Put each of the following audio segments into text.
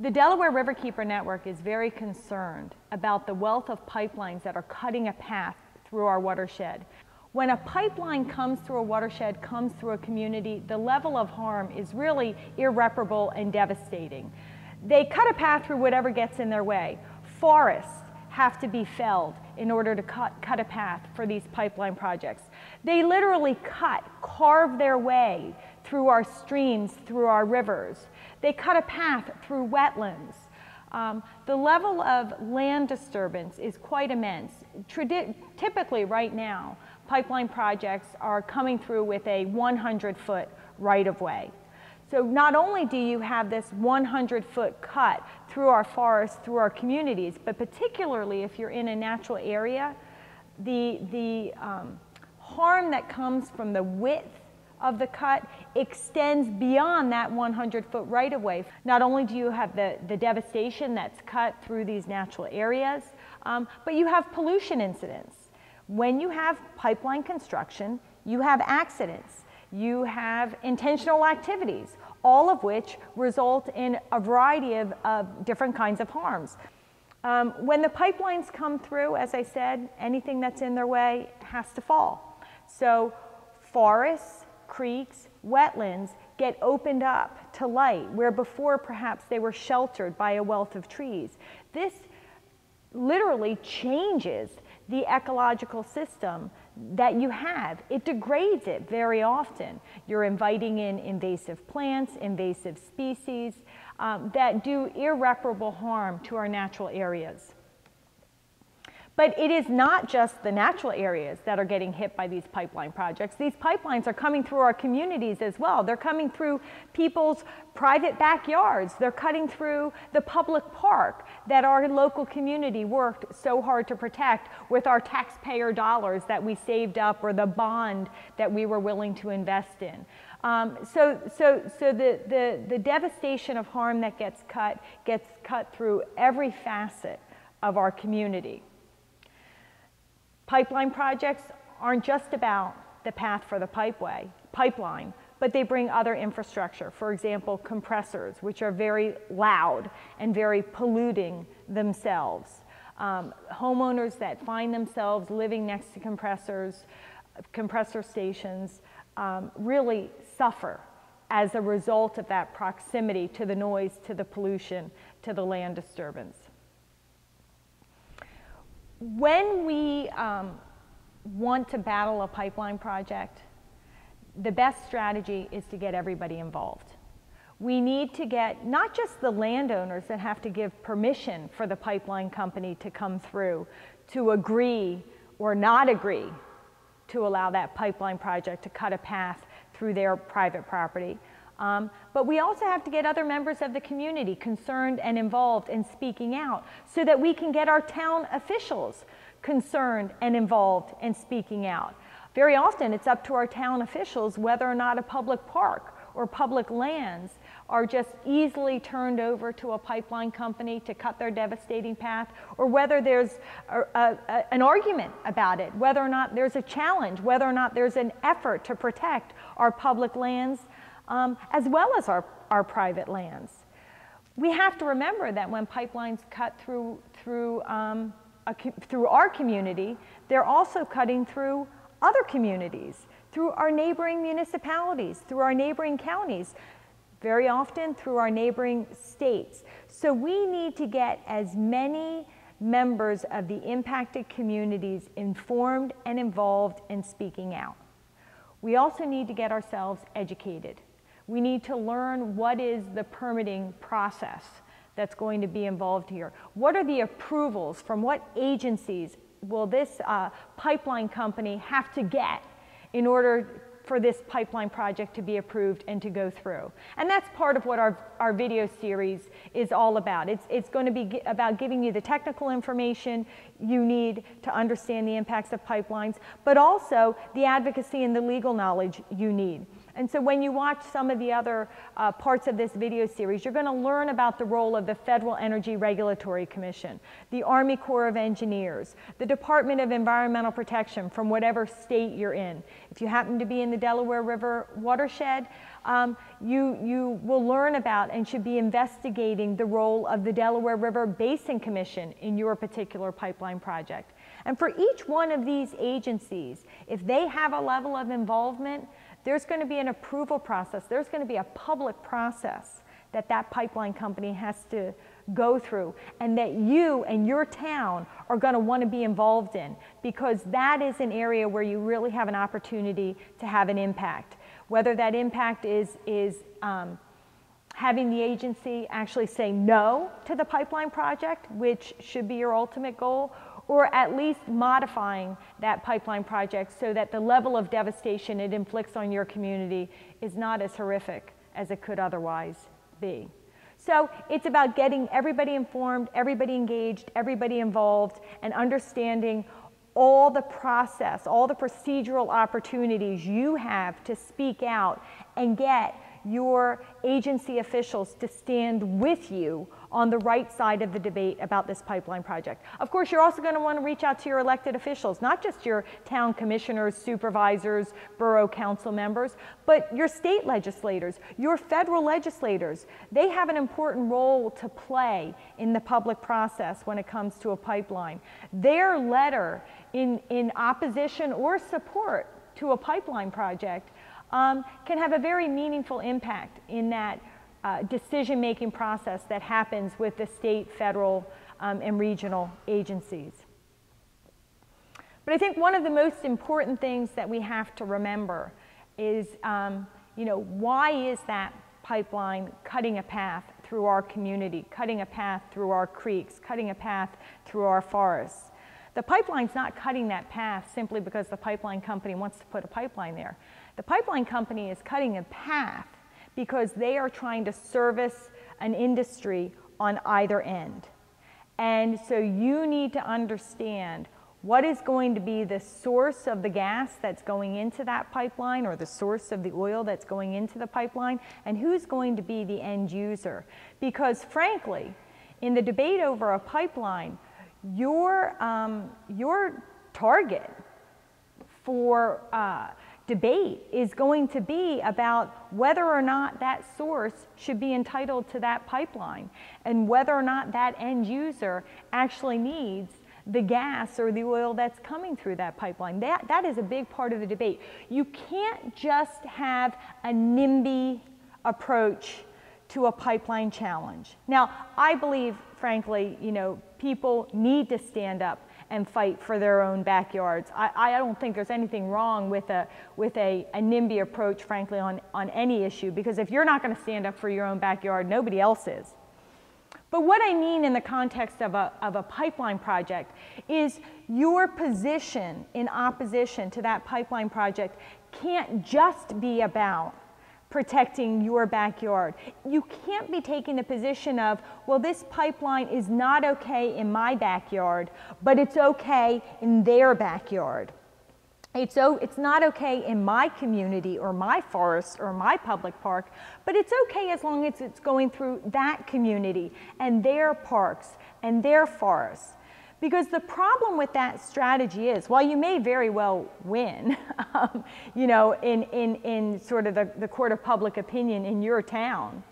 The Delaware Riverkeeper Network is very concerned about the wealth of pipelines that are cutting a path through our watershed. When a pipeline comes through a watershed, comes through a community, the level of harm is really irreparable and devastating. They cut a path through whatever gets in their way. Forests have to be felled in order to cut a path for these pipeline projects. They literally carve their way through our streams, through our rivers. They cut a path through wetlands. The level of land disturbance is quite immense. Typically right now, pipeline projects are coming through with a 100-foot right-of-way. So not only do you have this 100-foot cut through our forests, through our communities, but particularly if you're in a natural area, the harm that comes from the width of the cut extends beyond that 100-foot right-of-way. Not only do you have the devastation that's cut through these natural areas, but you have pollution incidents. When you have pipeline construction, you have accidents. You have intentional activities, all of which result in a variety of different kinds of harms. When the pipelines come through, as I said, anything that's in their way has to fall. So forests, creeks, wetlands get opened up to light, where before perhaps they were sheltered by a wealth of trees. This literally changes the ecological system that you have. It degrades it very often. You're inviting in invasive plants, invasive species that do irreparable harm to our natural areas. But it is not just the natural areas that are getting hit by these pipeline projects. These pipelines are coming through our communities as well. They're coming through people's private backyards. They're cutting through the public park that our local community worked so hard to protect with our taxpayer dollars that we saved up, or the bond that we were willing to invest in. So the devastation of harm that gets cut through every facet of our community. Pipeline projects aren't just about the path for the pipeline, but they bring other infrastructure. For example, compressors, which are very loud and very polluting themselves. Homeowners that find themselves living next to compressor stations really suffer as a result of that proximity to the noise, to the pollution, to the land disturbance. When we want to battle a pipeline project, the best strategy is to get everybody involved. We need to get not just the landowners that have to give permission for the pipeline company to come through, to agree or not agree to allow that pipeline project to cut a path through their private property. But we also have to get other members of the community concerned and involved in speaking out, so that we can get our town officials concerned and involved in speaking out. Very often it's up to our town officials whether or not a public park or public lands are just easily turned over to a pipeline company to cut their devastating path, or whether there's an argument about it, whether or not there's a challenge, whether or not there's an effort to protect our public lands as well as our private lands. We have to remember that when pipelines cut through our community, they're also cutting through other communities, through our neighboring municipalities, through our neighboring counties, very often through our neighboring states. So we need to get as many members of the impacted communities informed and involved in speaking out. We also need to get ourselves educated. We need to learn what is the permitting process that's going to be involved here. What are the approvals from what agencies will this pipeline company have to get in order for this pipeline project to be approved and to go through? And that's part of what our video series is all about. It's going to be about giving you the technical information you need to understand the impacts of pipelines, but also the advocacy and the legal knowledge you need. And so when you watch some of the other parts of this video series, you're going to learn about the role of the Federal Energy Regulatory Commission, the Army Corps of Engineers, the Department of Environmental Protection from whatever state you're in. If you happen to be in the Delaware River watershed, you will learn about and should be investigating the role of the Delaware River Basin Commission in your particular pipeline project. And for each one of these agencies, if they have a level of involvement, there's going to be an approval process. There's going to be a public process that that pipeline company has to go through, and that you and your town are going to want to be involved in, because that is an area where you really have an opportunity to have an impact. Whether that impact is having the agency actually say no to the pipeline project, which should be your ultimate goal, or at least modifying that pipeline project so that the level of devastation it inflicts on your community is not as horrific as it could otherwise be. So it's about getting everybody informed, everybody engaged, everybody involved, and understanding all the process, all the procedural opportunities you have to speak out and get your agency officials to stand with you on the right side of the debate about this pipeline project. Of course, you're also going to want to reach out to your elected officials, not just your town commissioners, supervisors, borough council members, but your state legislators, your federal legislators. They have an important role to play in the public process when it comes to a pipeline. Their letter in opposition or support to a pipeline project can have a very meaningful impact in that decision-making process that happens with the state, federal, and regional agencies. But I think one of the most important things that we have to remember is, why is that pipeline cutting a path through our community, cutting a path through our creeks, cutting a path through our forests? The pipeline's not cutting that path simply because the pipeline company wants to put a pipeline there. The pipeline company is cutting a path because they are trying to service an industry on either end. And so you need to understand what is going to be the source of the gas that's going into that pipeline, or the source of the oil that's going into the pipeline, and who's going to be the end user. Because frankly, in the debate over a pipeline, your target for debate is going to be about whether or not that source should be entitled to that pipeline, and whether or not that end user actually needs the gas or the oil that's coming through that pipeline. That is a big part of the debate. You can't just have a NIMBY approach to a pipeline challenge. Now, I believe, frankly, people need to stand up and fight for their own backyards. I don't think there's anything wrong with a NIMBY approach, frankly, on any issue, because if you're not going to stand up for your own backyard, nobody else is. But what I mean in the context of a pipeline project is your position in opposition to that pipeline project can't just be about protecting your backyard. You can't be taking the position of, well, this pipeline is not okay in my backyard, but it's okay in their backyard. It's not okay in my community or my forest or my public park, but it's okay as long as it's going through that community and their parks and their forests. Because the problem with that strategy is, while you may very well win, in sort of the court of public opinion in your town,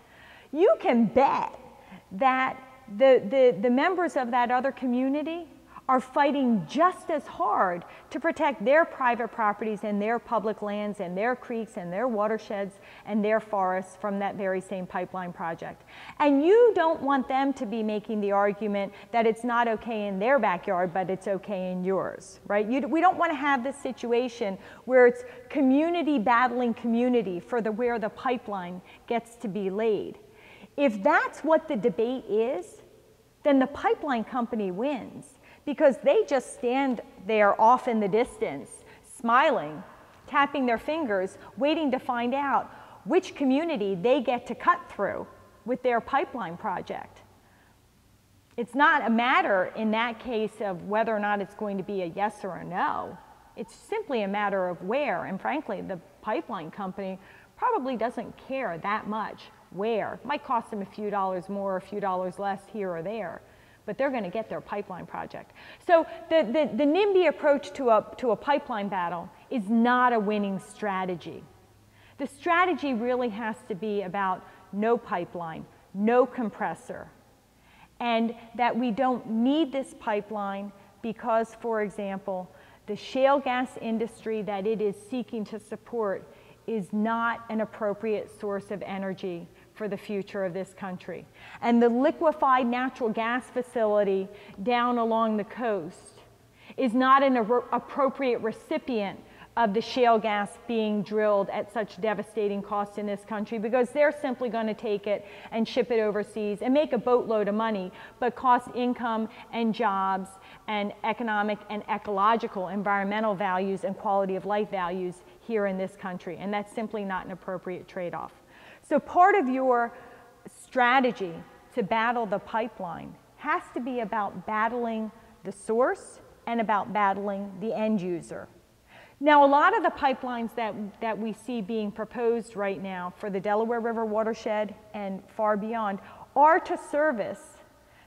you can bet that the members of that other community are fighting just as hard to protect their private properties and their public lands and their creeks and their watersheds and their forests from that very same pipeline project. And you don't want them to be making the argument that it's not okay in their backyard, but it's okay in yours, right? We don't want to have this situation where it's community battling community for where the pipeline gets to be laid. If that's what the debate is, then the pipeline company wins, because they just stand there off in the distance, smiling, tapping their fingers, waiting to find out which community they get to cut through with their pipeline project. It's not a matter in that case of whether or not it's going to be a yes or a no. It's simply a matter of where, and frankly, the pipeline company probably doesn't care that much where. It might cost them a few dollars more, a few dollars less here or there, but they're going to get their pipeline project. So the NIMBY approach to a pipeline battle is not a winning strategy. The strategy really has to be about no pipeline, no compressor, and that we don't need this pipeline because, for example, the shale gas industry that it is seeking to support is not an appropriate source of energy for the future of this country. And the liquefied natural gas facility down along the coast is not an appropriate recipient of the shale gas being drilled at such devastating cost in this country, because they're simply going to take it and ship it overseas and make a boatload of money, but cost income and jobs and economic and ecological environmental values and quality of life values here in this country. And that's simply not an appropriate trade-off. So part of your strategy to battle the pipeline has to be about battling the source and about battling the end user. Now, a lot of the pipelines that we see being proposed right now for the Delaware River watershed and far beyond are to service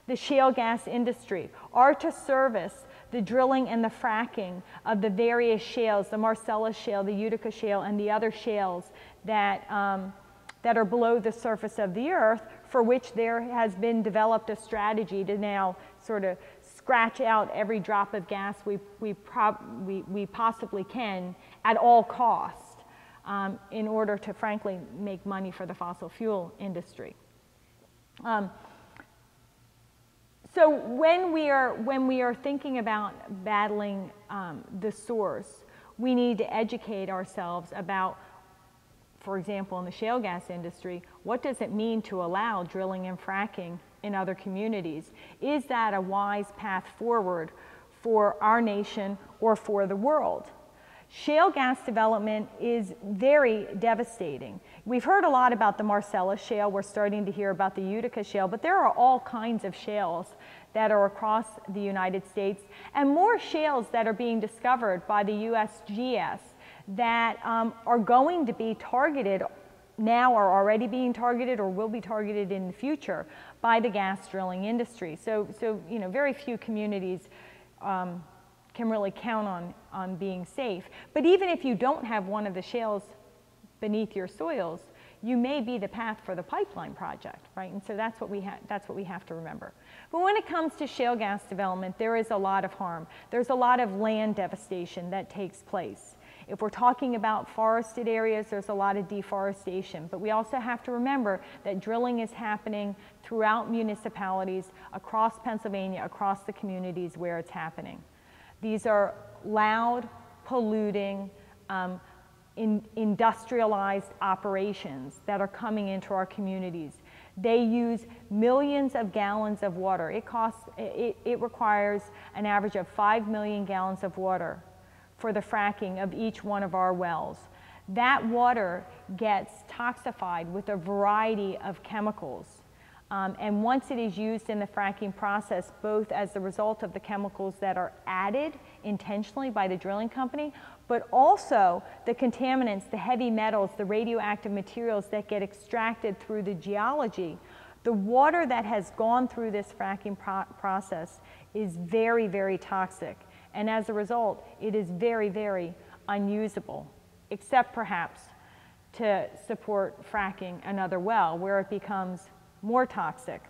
the shale gas industry, are to service the drilling and the fracking of the various shales, the Marcellus shale, the Utica shale, and the other shales that are below the surface of the earth, for which there has been developed a strategy to now sort of scratch out every drop of gas we possibly can at all cost in order to, frankly, make money for the fossil fuel industry. So when we are thinking about battling the source, we need to educate ourselves about, for example, in the shale gas industry, what does it mean to allow drilling and fracking in other communities? Is that a wise path forward for our nation or for the world? Shale gas development is very devastating. We've heard a lot about the Marcellus shale. We're starting to hear about the Utica shale, but there are all kinds of shales that are across the United States, and more shales that are being discovered by the USGS that are going to be targeted now, are already being targeted or will be targeted in the future by the gas drilling industry. So you know, very few communities can really count on being safe. But even if you don't have one of the shales beneath your soils, you may be the path for the pipeline project, right? And so that's what we have to remember. But when it comes to shale gas development, there is a lot of harm. There's a lot of land devastation that takes place. If we're talking about forested areas, there's a lot of deforestation. But we also have to remember that drilling is happening throughout municipalities, across Pennsylvania, across the communities where it's happening. These are loud, polluting, industrialized operations that are coming into our communities. They use millions of gallons of water. It requires an average of 5 million gallons of water for the fracking of each one of our wells. That water gets toxified with a variety of chemicals. And once it is used in the fracking process, both as the result of the chemicals that are added intentionally by the drilling company, but also the contaminants, the heavy metals, the radioactive materials that get extracted through the geology, the water that has gone through this fracking process is very, very toxic. And as a result, it is very, very unusable, except perhaps to support fracking another well where it becomes more toxic.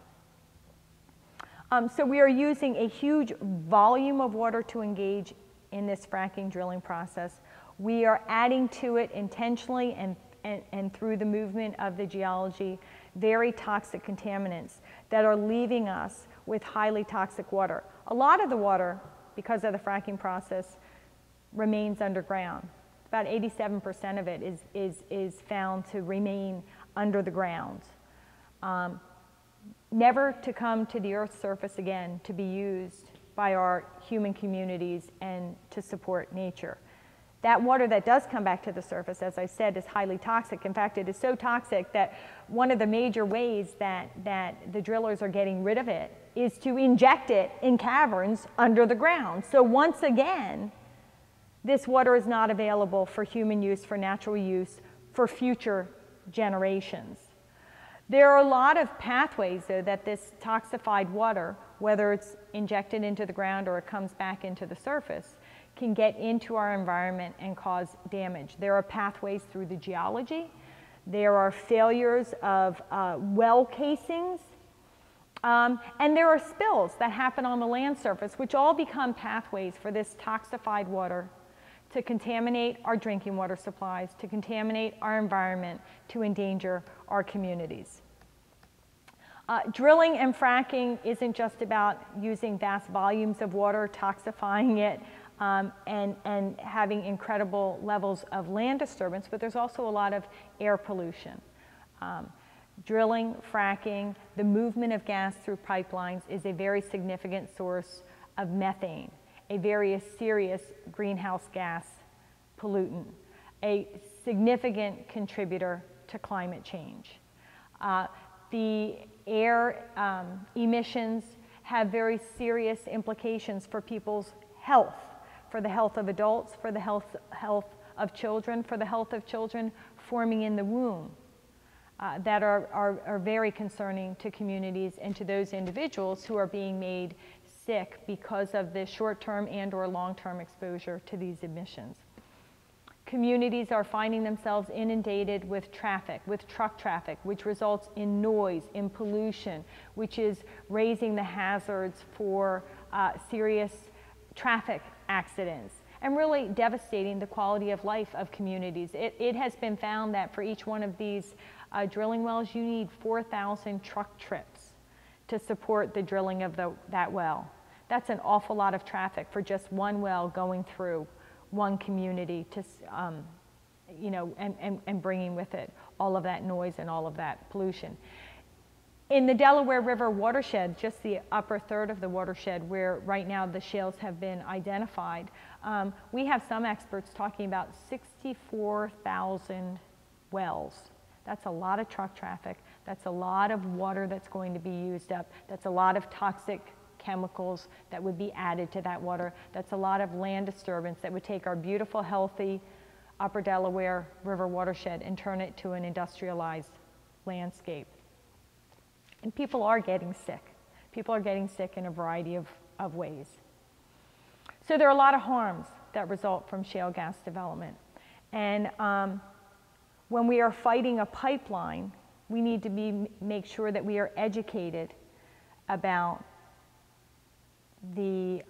So we are using a huge volume of water to engage in this fracking drilling process. We are adding to it intentionally and through the movement of the geology very toxic contaminants that are leaving us with highly toxic water. A lot of the water, because of the fracking process, remains underground. About 87% of it is found to remain under the ground, never to come to the Earth's surface again to be used by our human communities and to support nature. That water that does come back to the surface, as I said, is highly toxic. In fact, it is so toxic that one of the major ways that the drillers are getting rid of it is to inject it in caverns under the ground. So once again, this water is not available for human use, for natural use, for future generations. There are a lot of pathways, though, that this toxified water, whether it's injected into the ground or it comes back into the surface, can get into our environment and cause damage. There are pathways through the geology. There are failures of well casings. And there are spills that happen on the land surface, which all become pathways for this toxified water to contaminate our drinking water supplies, to contaminate our environment, to endanger our communities. Drilling and fracking isn't just about using vast volumes of water, toxifying it, and having incredible levels of land disturbance, but there's also a lot of air pollution. Drilling, fracking, the movement of gas through pipelines is a very significant source of methane, a very serious greenhouse gas pollutant, a significant contributor to climate change. The air emissions have very serious implications for people's health, for the health of adults, for the health of children, for the health of children forming in the womb, that are very concerning to communities and to those individuals who are being made sick because of the short-term and/or long-term exposure to these emissions. Communities are finding themselves inundated with traffic, with truck traffic, which results in noise, in pollution, which is raising the hazards for serious traffic accidents and really devastating the quality of life of communities. It has been found that for each one of these drilling wells, you need 4,000 truck trips to support the drilling of that well. That's an awful lot of traffic for just one well going through one community to, you know, and bringing with it all of that noise and all of that pollution. In the Delaware River watershed, just the upper third of the watershed where right now the shales have been identified, we have some experts talking about 64,000 wells. That's a lot of truck traffic. That's a lot of water that's going to be used up. That's a lot of toxic chemicals that would be added to that water. That's a lot of land disturbance that would take our beautiful, healthy upper Delaware River watershed and turn it to an industrialized landscape. And people are getting sick. People are getting sick in a variety of ways. So there are a lot of harms that result from shale gas development. And when we are fighting a pipeline, we need to make sure that we are educated about the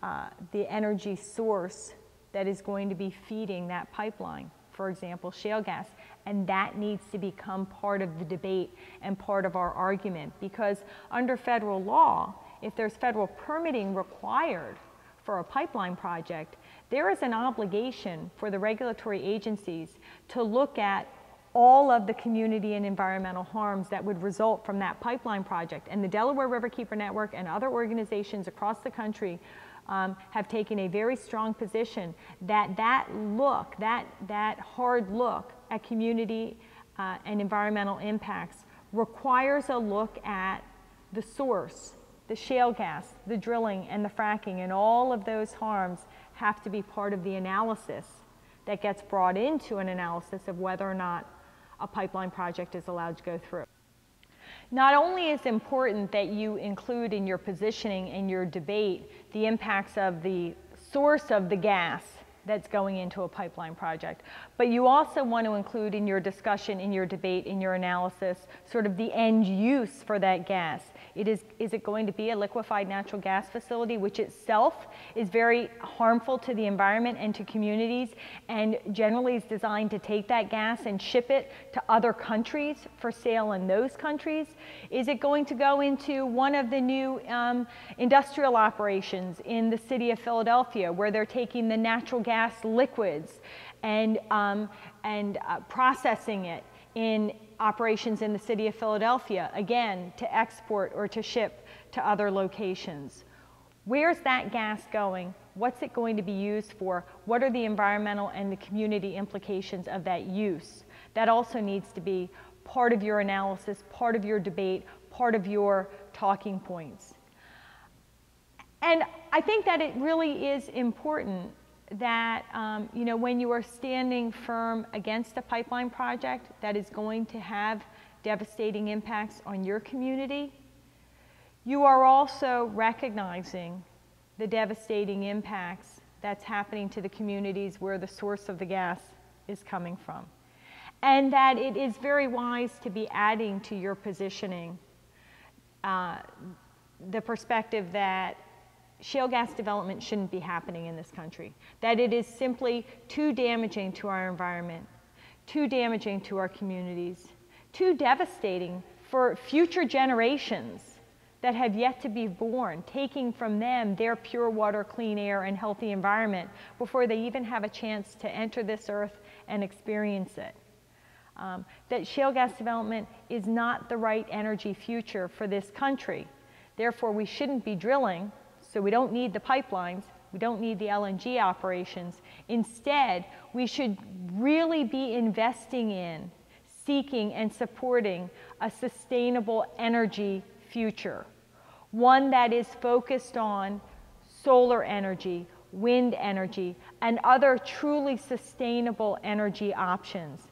energy source that is going to be feeding that pipeline, for example, shale gas. And that needs to become part of the debate and part of our argument, because under federal law, if there's federal permitting required for a pipeline project, there is an obligation for the regulatory agencies to look at all of the community and environmental harms that would result from that pipeline project. And the Delaware Riverkeeper Network and other organizations across the country have taken a very strong position that that hard look at community and environmental impacts requires a look at the source, the shale gas, the drilling and the fracking, and all of those harms have to be part of the analysis that gets brought into an analysis of whether or not a pipeline project is allowed to go through. Not only is it important that you include in your positioning and your debate the impacts of the source of the gas that's going into a pipeline project, but you also want to include in your discussion, in your debate, in your analysis, sort of the end use for that gas. Is it going to be a liquefied natural gas facility, which itself is very harmful to the environment and to communities, and generally is designed to take that gas and ship it to other countries for sale in those countries? Is it going to go into one of the new industrial operations in the city of Philadelphia, where they're taking the natural gas liquids and processing it in operations in the city of Philadelphia, again, to export or to ship to other locations? Where's that gas going? What's it going to be used for? What are the environmental and the community implications of that use? That also needs to be part of your analysis, part of your debate, part of your talking points. And I think that it really is important that you know, when you are standing firm against a pipeline project that is going to have devastating impacts on your community, you are also recognizing the devastating impacts that's happening to the communities where the source of the gas is coming from. And that it is very wise to be adding to your positioning the perspective that shale gas development shouldn't be happening in this country, that it is simply too damaging to our environment, too damaging to our communities, too devastating for future generations that have yet to be born, taking from them their pure water, clean air, and healthy environment before they even have a chance to enter this earth and experience it. That shale gas development is not the right energy future for this country. Therefore, we shouldn't be drilling, so we don't need the pipelines, we don't need the LNG operations. Instead, we should really be investing in, seeking, and supporting a sustainable energy future. One that is focused on solar energy, wind energy, and other truly sustainable energy options